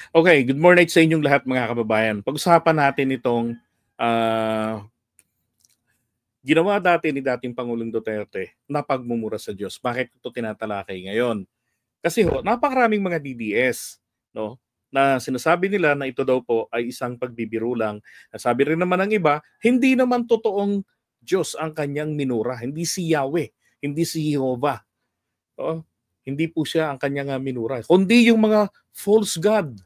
Okay, good morning sa inyong lahat mga kababayan. Pag-usapan natin itong ginawa dati ni dating Pangulong Duterte na pagmumura sa Diyos. Bakit ito tinatalakay ngayon? Kasi napakaraming mga DDS, no? Na sinasabi nila na ito daw po ay isang pagbibiro lang. Sabi rin naman ng iba, hindi naman totoong Diyos ang kanyang minura. Hindi si Yahweh, hindi si Jehovah. Oh, hindi po siya ang kanyang minura. Kundi yung mga false god.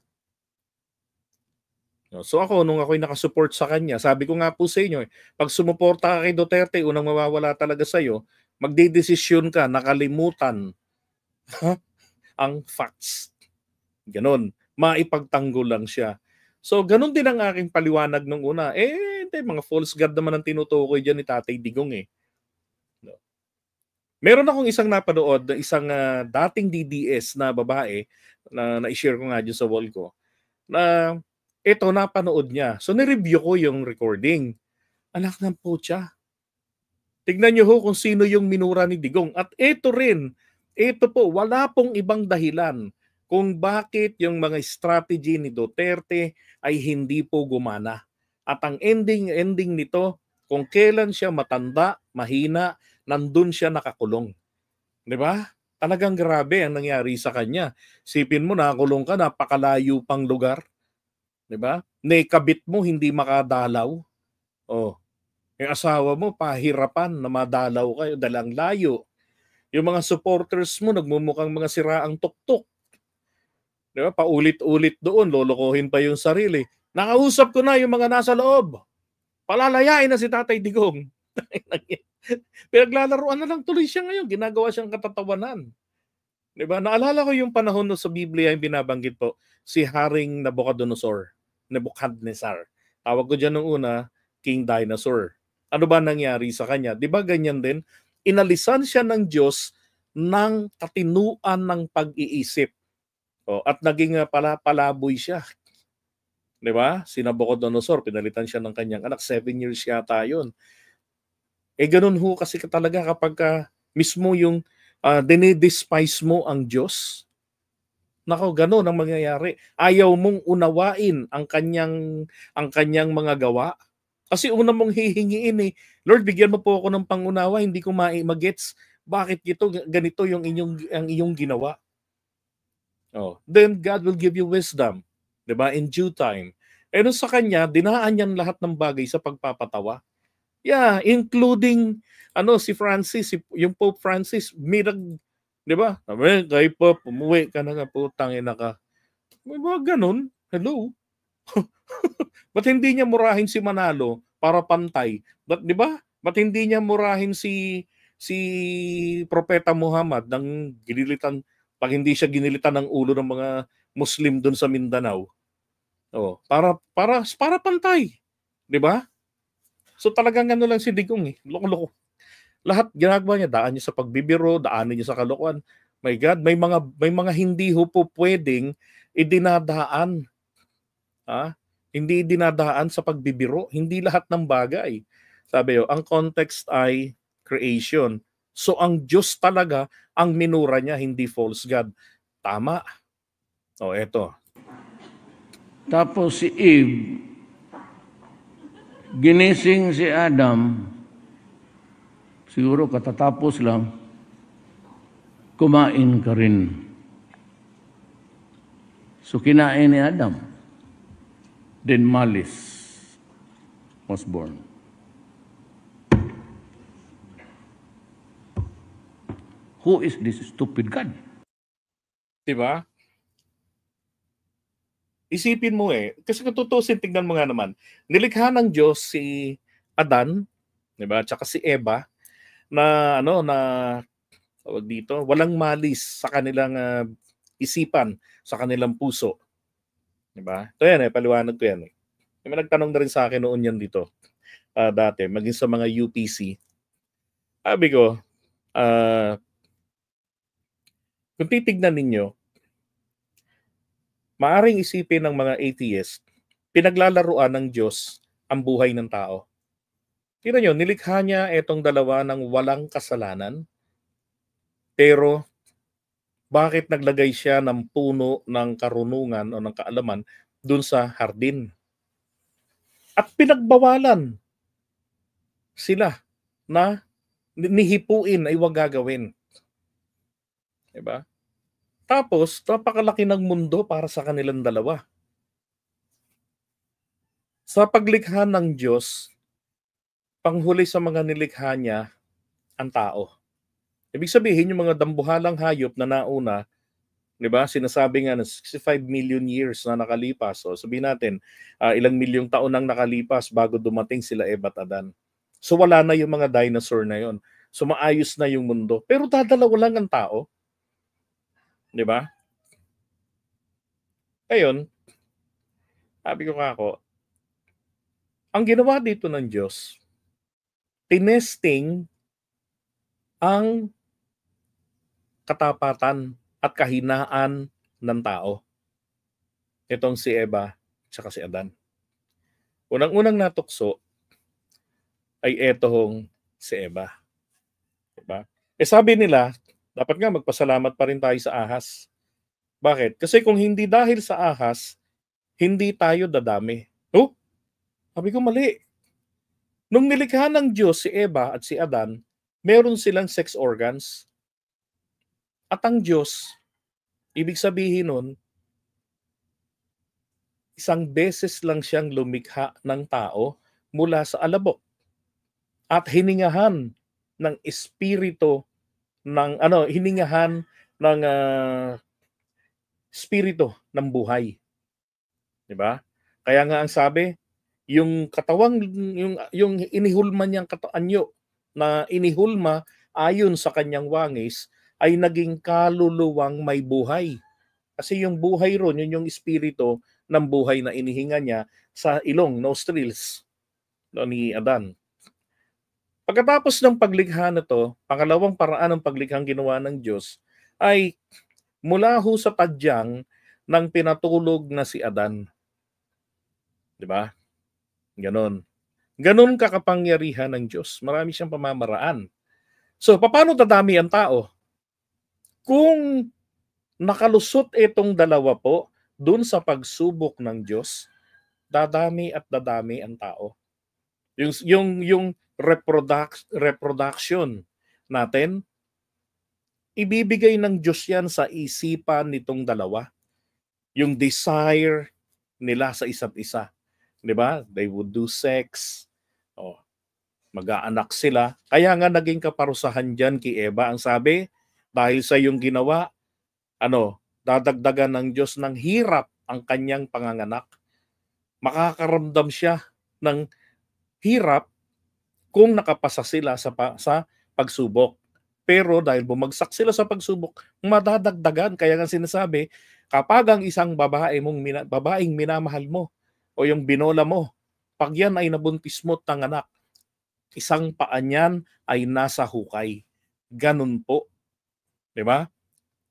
So ako, nung ako'y nakasupport sa kanya, sabi ko nga po sa inyo, pag sumuporta ka kay Duterte, unang mawawala talaga sa'yo, magdedesisyon ka, nakalimutan ang facts. Ganon. Maipagtanggol lang siya. So, ganon din ang aking paliwanag nung una. Hindi, mga false god naman ang tinutukoy dyan ni Tatay Digong eh. No. Meron akong isang napanood na isang dating DDS na babae na na-share ko nga dyan sa wall ko na ito napanood niya. So, nireview ko yung recording. Anak ng putya. Tignan niyo ho kung sino yung minura ni Digong. At ito rin, ito po, wala pong ibang dahilan kung bakit yung mga strategy ni Duterte ay hindi po gumana. At ang ending nito, kung kailan siya matanda, mahina, nandun siya nakakulong. Di ba? Talagang grabe ang nangyari sa kanya. Sipin mo, nakakulong ka, napakalayo pang lugar. Di ba? Kabit mo, hindi makadalaw. Oh, yung asawa mo, pahirapan na madalaw kayo, dalang layo. Yung mga supporters mo, nagmumukhang mga siraang tuktok. Di ba? Paulit-ulit doon, lolokohin pa yung sarili. Nakausap ko na yung mga nasa loob. Palalayain na si Tatay Digong. Pinaglalaruan na lang tuloy siya ngayon. Ginagawa siyang katatawanan. Di ba? Naalala ko yung panahon no sa Biblia yung binabanggit po, si Haring Nebuchadnezzar. Tawag ko dyan nung una, King Dinosaur. Ano ba nangyari sa kanya? Di ba ganyan din? Inalisan siya ng Diyos ng katinuan ng pag-iisip. At naging palaboy siya. Di ba? Si Nabucodonosor, pinalitan siya ng kanyang anak. 7 years yata yun. Ganun ho kasi talaga kapag mismo yung dinidespise mo ang Diyos. Nako, ganun ang mangyayari. Ayaw mong unawain ang kanyang mga gawa. Kasi una mong hihingiin Lord, bigyan mo po ako ng pangunawa, hindi ko magets bakit ganito yung iyong ginawa. Then God will give you wisdom, 'di ba? In due time. Nung sa kanya, dinaan niyan lahat ng bagay sa pagpapatawa. Yeah, including si Francis, yung Pope Francis, 'di ba? Sabi, kay Pope, umuwi ka na putang ina ka. Ganun. Hello. Ba't hindi niya murahin si Manalo para pantay? 'Di ba? Ba't hindi niya murahin si Propeta Muhammad ng ginilitan pag hindi siya ginilitan ng ulo ng mga Muslim doon sa Mindanao? Para pantay. 'Di ba? So talagang lang si Digong loko-loko. Lahat ginagawa niya, daan niya sa pagbibiro, daanin niya sa kalokohan. My God, may mga hindi ho po pwedeng idinadaan. Hindi dinadaan sa pagbibiro, hindi lahat ng bagay. Sabi ang context ay creation. So ang Diyos talaga ang minura niya, hindi false God. Tama. Eto. Tapos si Eve, ginising si Adam, siguro katatapos lang, kumain ka rin. So kinain ni Adam. Then malice was born. Who is this stupid God? Diba? Isipin mo kasi kung tutusin, tignan mo nga naman, nilikha ng Diyos si Adan, diba? Tsaka si Eva, na tawag dito, walang malis sa kanilang isipan, sa kanilang puso. Diba? Ito yan paliwanag ko yan May nagtanong na rin sa akin noon yan dito dati, maging sa mga UPC. Sabi ko, kung titignan ninyo, maaring isipin ng mga atheist, pinaglalaruan ng Diyos ang buhay ng tao. Tingnan nyo, nilikha niya itong dalawa ng walang kasalanan, pero Bakit naglagay siya ng puno ng karunungan o ng kaalaman dun sa hardin? At pinagbawalan sila na nihipuin ay wag gagawin. Diba? Tapos, napakalaki ng mundo para sa kanilang dalawa. Sa paglikha ng Diyos, panghuli sa mga nilikha niya, ang tao. Ibig sabihin, yung mga dambuhalang hayop na nauna, di ba, sinasabi nga na 65 million years na nakalipas. So sabihin natin, ilang milyong taon nang nakalipas bago dumating sila Eva at Adan. So wala na yung mga dinosaur na yon. So maayos na yung mundo. Pero dadalawa lang ang tao. Di ba? Ngayon, sabi ko nga ako, ang ginawa dito ng Diyos, tinesting ang katapatan at kahinaan ng tao. Itong si Eva at si Adan. Unang-unang natukso ay etong si Eva. Diba? Sabi nila, dapat nga magpasalamat pa rin tayo sa ahas. Bakit? Kasi kung hindi dahil sa ahas, hindi tayo dadami. Oh, sabi ko mali. Nung nilikha ng Diyos si Eva at si Adan, meron silang sex organs. At ang Diyos, ibig sabihin nun, isang beses lang siyang lumikha ng tao mula sa alabok. At hiningahan ng espiritu ng hiningahan ng espiritu ng buhay. 'Di ba? Kaya nga ang sabi, yung katawang yung inihulma niyang anyo na inihulma ayon sa kanyang wangis ay naging kaluluwang may buhay. Kasi yung buhay ron, yun yung espiritu ng buhay na inihinga niya sa ilong, nostrils ni Adan. Pagkatapos ng paglikha na to, pangalawang paraan ng paglikhang ginawa ng Diyos ay mula ho sa tadyang ng pinatulog na si Adan. 'Di ba? Ganon. Ganon kakapangyarihan ng Diyos. Marami siyang pamamaraan. So, paano dadami ang tao? Kung nakalusot itong dalawa po dun sa pagsubok ng Diyos, dadami at dadami ang tao. Yung reproduction natin, ibibigay ng Diyos yan sa isipan nitong dalawa. Yung desire nila sa isa't isa. 'Di ba? They would do sex. Oh, mag-aanak sila. Kaya nga naging kaparusahan diyan kay Eva. Ang sabi, dahil sa iyong ginawa, dadagdagan ng Diyos ng hirap ang kanyang panganganak. Makakaramdam siya ng hirap kung nakapasa sila sa pagsubok. Pero dahil bumagsak sila sa pagsubok, madadagdagan. Kaya nga sinasabi, kapag ang isang babaeng minamahal mo o yung binola mo, pag yan ay nabuntis mo at anak, isang paa niyan ay nasa hukay. Ganun po. Diba?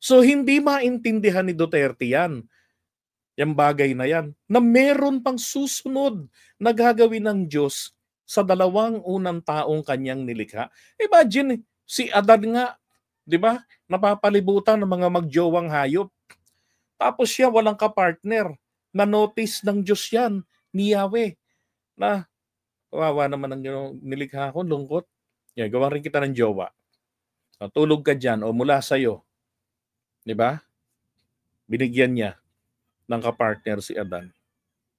So hindi maintindihan ni Duterte yan. Yung bagay na yan. Na meron pang susunod na gagawin ng Diyos sa dalawang unang taong kanyang nilikha. Imagine, si Adan nga, di ba? Napapalibutan ng mga magjowang hayop. Tapos siya walang kapartner. Na-notice ng Diyos yan, ni Yahweh. Na, kawawa naman ang nilikha ko, lungkot. Yan, gawan rin kita ng jowa. Tulog ka dyan o mula sa'yo. Di ba? Binigyan niya ng kapartner si Adan.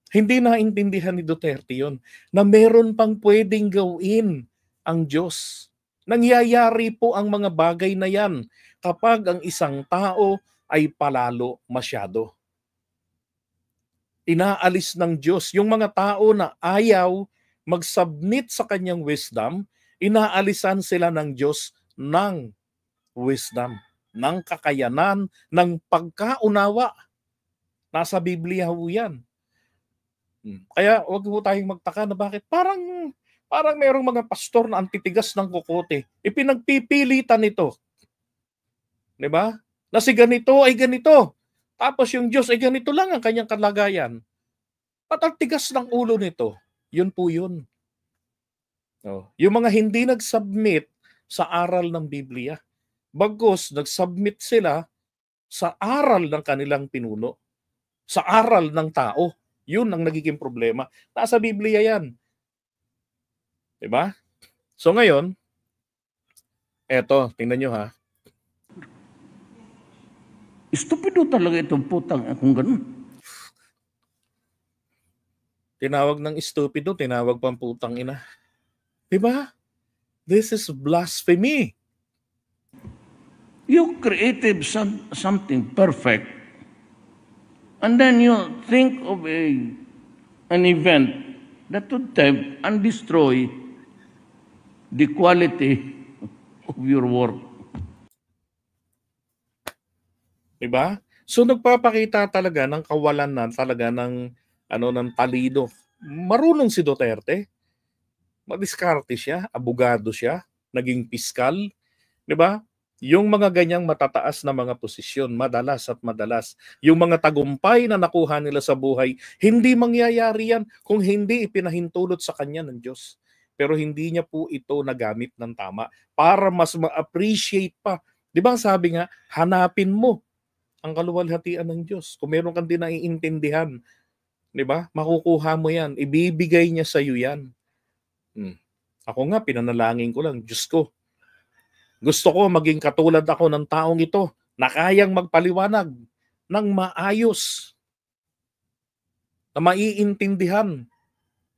Hindi naintindihan ni Duterte yon na meron pang pwedeng gawin ang Diyos. Nangyayari po ang mga bagay na yan kapag ang isang tao ay palalo masyado. Inaalis ng Diyos yung mga tao na ayaw mag-submit sa kanyang wisdom, inaalisan sila ng Diyos ng wisdom, ng kakayanan, ng pagkaunawa. Nasa Biblia ho yan. Kaya wag ho tayong magtaka na bakit parang merong mga pastor na antitigas ng kokote. Ipinagpipilitan ito. 'Di ba? Na si ganito ay ganito. Tapos yung Diyos ay ganito lang ang kanyang kalagayan. At ang tigas ng ulo nito, yun po yun. Yung mga hindi nag-submit sa aral ng Biblia, bagkus nag-submit sila sa aral ng kanilang pinuno, sa aral ng tao. Yun ang nagiging problema. Nasa Biblia yan. Diba? So ngayon, eto, tingnan nyo ha. Stupido talaga itong putang kung ganun. Tinawag ng stupido, tinawag pang putang ina. Diba? This is blasphemy. You created something perfect, and then you think of an event that would tempt and destroy the quality of your work. Diba? So nagpapakita talaga ng kawalan na talaga ng ng talino. Marunong si Duterte. Madiskarte siya, abogado siya, naging piskal, 'di ba? Yung mga ganyang matataas na mga posisyon, madalas at madalas, yung mga tagumpay na nakuha nila sa buhay, hindi mangyayari yan kung hindi ipinahintulot sa kanya ng Diyos. Pero hindi niya po ito nagamit ng tama para mas ma-appreciate pa. Di ba sabi nga, hanapin mo ang kaluwalhatian ng Diyos. Kung meron kang di naiintindihan, di ba? Makukuha mo yan. Ibibigay niya sa iyo yan. Ako nga, pinanalangin ko lang, Diyos ko, gusto ko maging katulad ako ng taong ito na kayang magpaliwanag ng maayos, na maiintindihan.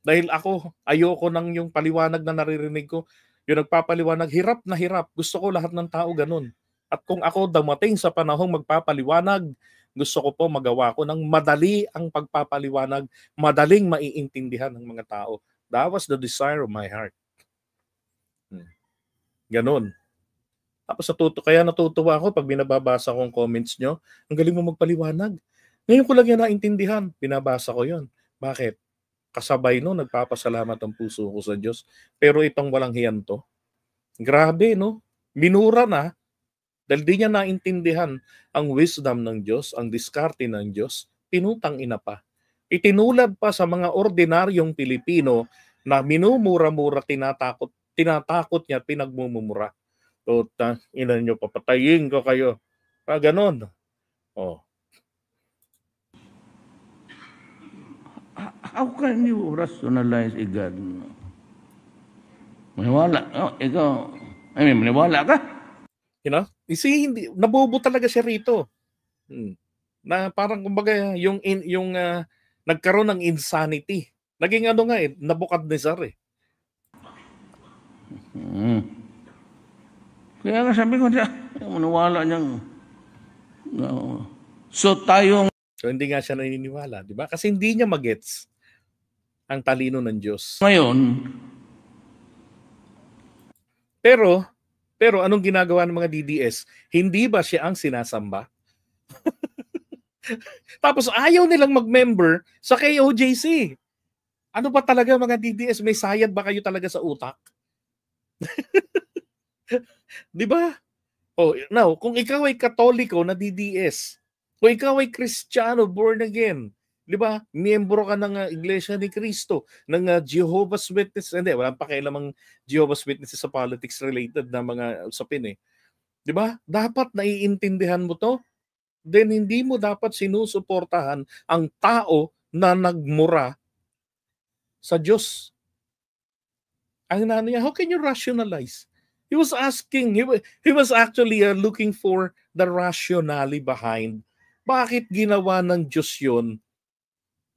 Dahil ako, ayoko nang yung paliwanag na naririnig ko. Yung nagpapaliwanag, hirap na hirap. Gusto ko lahat ng tao ganun. At kung ako dumating sa panahong magpapaliwanag, gusto ko po magawa ko ng madali ang pagpapaliwanag, madaling maiintindihan ng mga tao. That was the desire of my heart. Ganon. Tapos kaya natutuwa ako pag binababasa kong comments nyo, ang galing mo magpaliwanag. Ngayon ko lang yan naintindihan, binabasa ko yon. Bakit? Kasabay no, nagpapasalamat ang puso ko sa Diyos. Pero itong walang hiyan to, grabe no, minura na, dahil di niya naintindihan ang wisdom ng Diyos, ang diskarte ng Diyos, pinutang ina pa. Itinulad pa sa mga ordinaryong Pilipino na minumura-mura, tinatakot niya, pinagmumura. So, ina nyo, papatayin ko kayo. Ganon. Oh. How can you rationalize a God? Maniwala. Ikaw, maniwala ka? You know? Hindi, nabobo talaga siya rito. Na parang kumbaga, yung nagkaroon ng insanity. Naging Nabukadnezar eh. Kaya nga sabi ko, maniwala niyang. So hindi nga siya naniniwala, di ba? Kasi hindi niya magets ang talino ng Diyos. Ngayon. Pero anong ginagawa ng mga DDS? Hindi ba siya ang sinasamba? Tapos ayaw nilang mag-member sa KOJC. Ano ba talaga mga DDS? May sayad ba kayo talaga sa utak? Di ba? Oh, now, kung ikaw ay Katoliko na DDS, kung ikaw ay Kristiyano, born again, di ba? Miyembro ka ng Iglesia ni Cristo, ng Jehovah's Witness. Hindi, walang pakialamang Jehovah's Witnesses sa politics related na mga usapin eh. Di ba? Dapat naiintindihan mo to. Then hindi mo dapat sinusuportahan ang tao na nagmura sa Diyos. Ang niya, how can you rationalize? He was asking, he was actually looking for the rationale behind. Bakit ginawa ng Diyos yun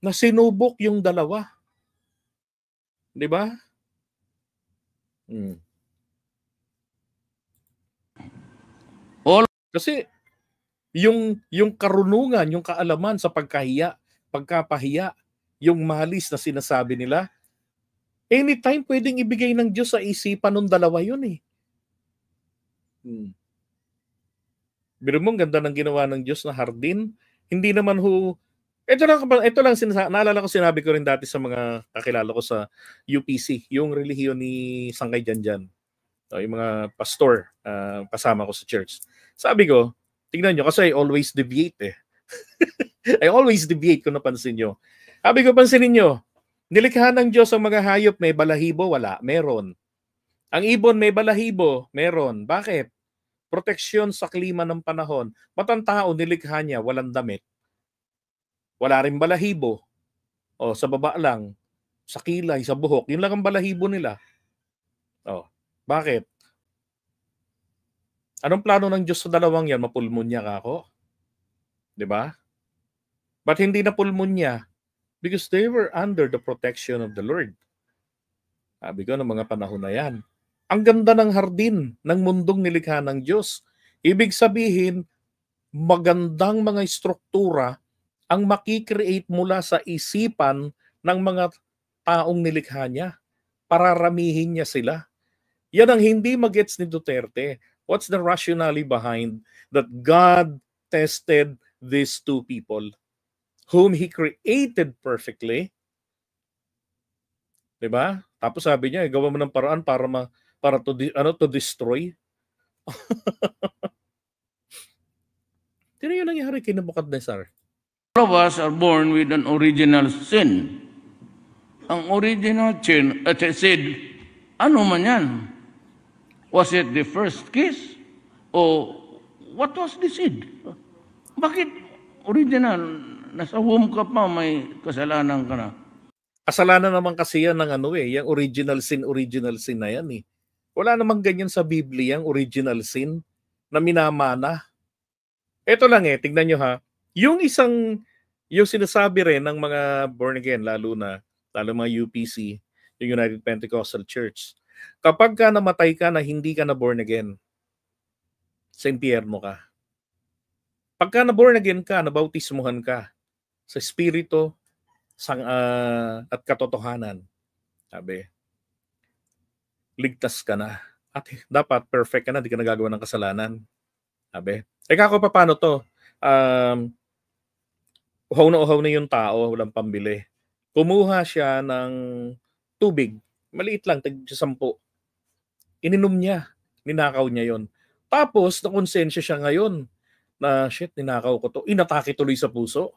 na sinubok yung dalawa? Di ba? Kasi yung karunungan, yung kaalaman sa pagkapahiya, yung malis na sinasabi nila, anytime pwedeng ibigay ng Diyos sa isipan ng dalawa yun eh. Biro mo, ganda ng ginawa ng Diyos na hardin. Hindi naman ito lang naalala ko, sinabi ko rin dati sa mga kakilala ko sa UPC, yung relihiyon ni Sangkay Janjan. Yung mga pastor, kasama ko sa church. Sabi ko, tingnan nyo, kasi I always deviate eh. I always deviate kung napansin nyo. Sabi ko, pansinin nyo, nilikha ng Diyos ang mga hayop, may balahibo, wala, meron. Ang ibon may balahibo, meron. Bakit? proteksyon sa klima ng panahon. Ba't ang tao nilikha niya, walang damit? Wala rin balahibo. O, sa baba lang, sa kilay, sa buhok, yun lang ang balahibo nila. O, bakit? Anong plano ng Diyos sa dalawang yan? Mapulmonya ka ako? Diba? Ba't hindi na pulmonya? Because they were under the protection of the Lord. Sabi ko ng mga panahon na yan. Ang ganda ng hardin ng mundong nilikha ng Diyos. Ibig sabihin, magandang mga struktura ang makikreate mula sa isipan ng mga taong nilikha niya. Pararamihin niya sila. Yan ang hindi magets ni Duterte. What's the rationale behind that God tested these two people whom He created perfectly? Diba? Tapos sabi niya, gawa mo ng paraan para to destroy. Tignan yung nangyari kay Nebuchadnezzar. All of us are born with an original sin. Ang original sin, ano man yan? Was it the first kiss? O what was the seed? Bakit original? Nasa womb ka pa, may kasalanan ka na. Kasalanan naman kasi yan ng yung original sin na yan eh. Wala namang ganyan sa Biblia, yung original sin na minamana. Ito lang tignan nyo ha. Yung sinasabi rin ng mga born again, lalo mga UPC, yung United Pentecostal Church. Kapag ka namatay ka na hindi ka na born again, sa impyerno ka. Pagka na born again ka, nabautismuhan ka sa Espiritu at katotohanan, sabi, ligtas ka na. At dapat perfect ka na, di ka nagagawa ng kasalanan. Sabi, kako pa paano to? Uhaw na yung tao, walang pambili. Kumuha siya ng tubig, maliit lang, tig-10. Ininom niya, ninakaw niya yon. Tapos, nakonsensya siya ngayon na, shit, ninakaw ko to. Inatake tuloy sa puso.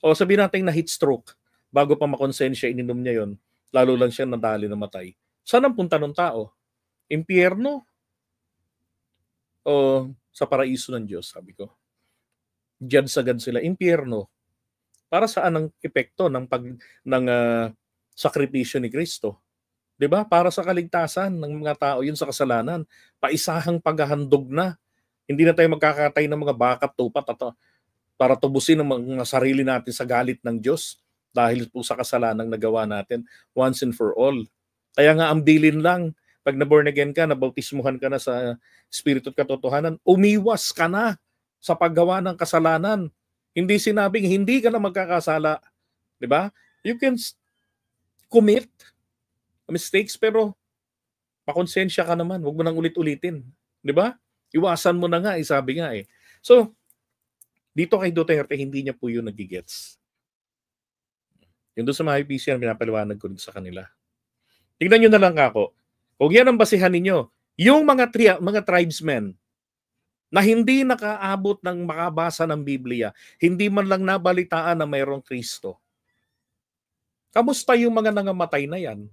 O sabihin natin na heat stroke. Bago pa makonsensya, ininom niya yon. Lalo lang siya nadali na matay. Saan ang punta ng tao? Impyerno? O sa paraiso ng Diyos, sabi ko. Diyan sagad sila. Impyerno. Para saan ang epekto ng sakripisyo ni Kristo? 'Di ba? Para sa kaligtasan ng mga tao, yun sa kasalanan. Paisahang paghahandog na. Hindi na tayo magkakatay ng mga baka at tupat para tubusin ang mga sarili natin sa galit ng Diyos dahil po sa kasalanang nagawa natin once and for all. Kaya nga ang bilin lang, pag na-born again ka, nabautismuhan ka na sa Espiritu at katotohanan, umiwas ka na sa paggawa ng kasalanan. Hindi sinabing hindi ka na magkakasala. 'Di ba? You can commit mistakes pero pakonsensya ka naman. Huwag mo nang ulit-ulitin. 'Di ba? Iwasan mo na nga, sabi nga eh. So, dito kay Duterte, hindi niya po yun nagigets. Yung doon sa mga IPC, pinapaliwanag ko sa kanila. Tingnan nyo na lang ako. Kung yan ang basihan ninyo, yung mga tribesmen na hindi nakaabot ng makabasa ng Biblia, hindi man lang nabalitaan na mayroong Kristo. Kamusta yung mga nangamatay na yan?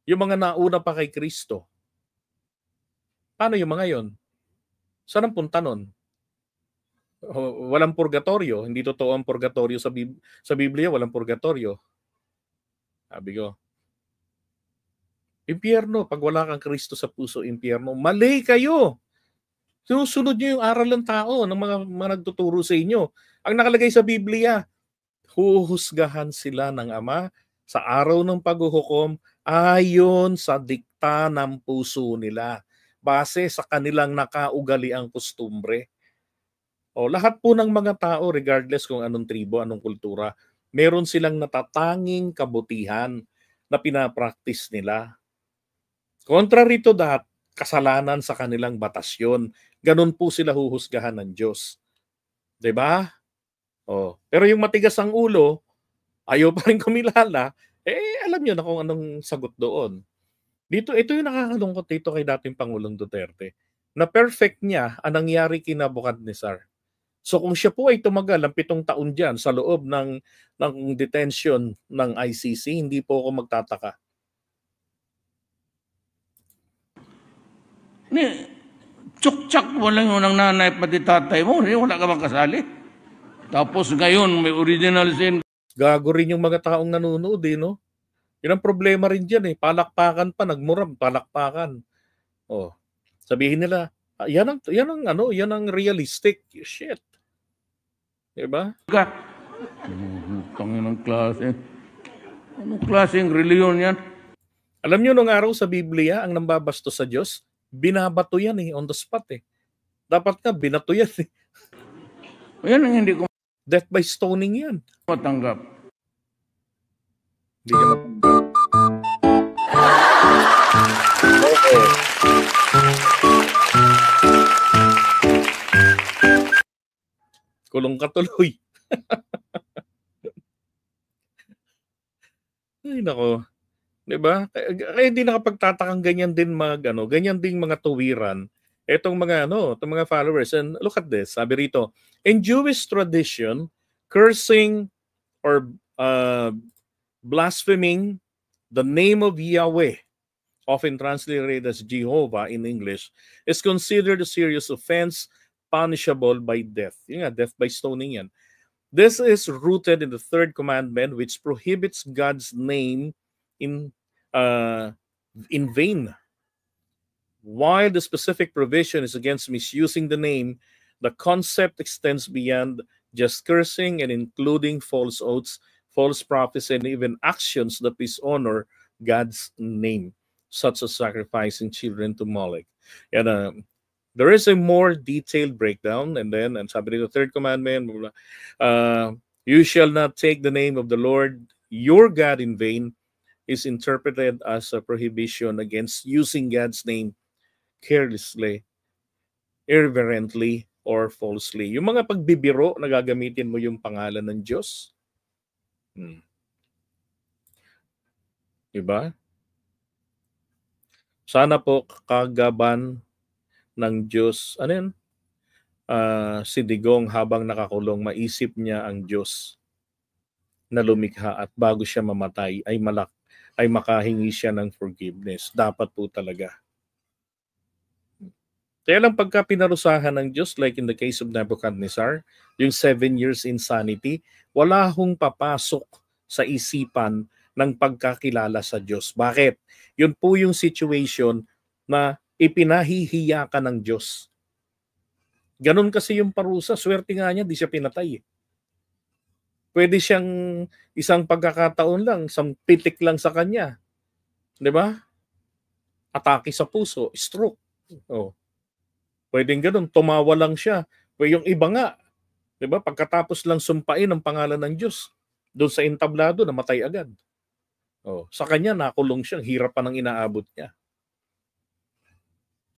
Yung mga nauna pa kay Kristo? Paano yung mga yon? Saan ang punta nun? Walang purgatorio. Hindi totoo ang purgatorio sa Biblia. Walang purgatorio. Sabi ko, impyerno. Pag wala kang Kristo sa puso, impyerno. Mali kayo. Sinusunod nyo yung aral ng tao, ng mga nagtuturo sa inyo. Ang nakalagay sa Biblia, huhusgahan sila ng Ama sa araw ng paghuhukom ayon sa dikta ng puso nila, base sa kanilang nakaugaliang kostumbre. O, lahat po ng mga tao, regardless kung anong tribo, anong kultura, meron silang natatanging kabutihan na pinapractice nila. Contrary to that, kasalanan sa kanilang batas yun. Ganun po sila huhusgahan ng Diyos. 'Di ba? Oh, pero yung matigas ang ulo, ayaw pa rin kumilala, alam niyo na kung anong sagot doon. Ito yung nakakalungkot dito kay dating Pangulong Duterte. Na perfect niya ang nangyari kay Nebuchadnezzar. So kung siya po ay tumagal ng 7 taon diyan sa loob ng detention ng ICC, hindi po ako magtataka. Tsuk-tsak mo lang yung nanay pati tatay mo, wala ka bang kasali? Tapos ngayon, may original sin. Gago rin yung mga taong nanonood eh, no? Yun ang problema rin dyan eh. Palakpakan pa, nagmuram, palakpakan. Oh, sabihin nila, yan ang realistic shit. Diba? Tangin ng klase. Anong klaseng reliyon yan? Alam nyo, nung araw sa Biblia, ang nambabasto sa Diyos, binabato yan eh, on the spot eh. Dapat nga, binato yan eh. Yan ang hindi ko Death by stoning yan. matanggap. Hindi ka matanggap. Okay. Kulong ka tuloy. Ay, nako. Diba? Kaya hindi nakapagtatakang ganyan din ganyan ding mga tuwiran. Itong mga itong mga followers. And look at this. Sabi rito, in Jewish tradition, cursing or blaspheming the name of Yahweh, often translated as Jehovah in English, is considered a serious offense punishable by death. Yun nga, death by stoning yan. This is rooted in the third commandment, which prohibits God's name in vain. While the specific provision is against misusing the name, the concept extends beyond just cursing and including false oaths, false prophecy, and even actions that dishonor God's name, such as sacrificing children to Molech. And there is a more detailed breakdown, and sabi dito, third commandment, you shall not take the name of the Lord your God in vain, is interpreted as a prohibition against using God's name carelessly, irreverently, or falsely. Yung mga pagbibiro na gagamitin mo yung pangalan ng Diyos. Diba? Sana po kagaban ng Diyos, si Digong habang nakakulong, maisip niya ang Diyos na lumikha at bago siya mamatay ay makahingi siya ng forgiveness. Dapat po talaga. Kaya lang pagka pinarusahan ng Diyos, like in the case of Nebuchadnezzar, yung 7 years insanity, wala hong papasok sa isipan ng pagkakilala sa Diyos. Bakit? Yun po yung situation na ipinahihiya ka ng Diyos. Ganon kasi yung parusa. Swerte nga niya, di siya pinatay. Pwede siyang isang pagkakataon lang, isang pitik lang sa kanya. Di ba? Atake sa puso, stroke. Oh. Pwedeng ganun, tumawa lang siya. Pwede yung iba nga, di ba? Pagkatapos lang sumpain ang pangalan ng Diyos, doon sa entablado, namatay agad. Oh. Sa kanya, nakulong siya. Hirap pa ng inaabot niya.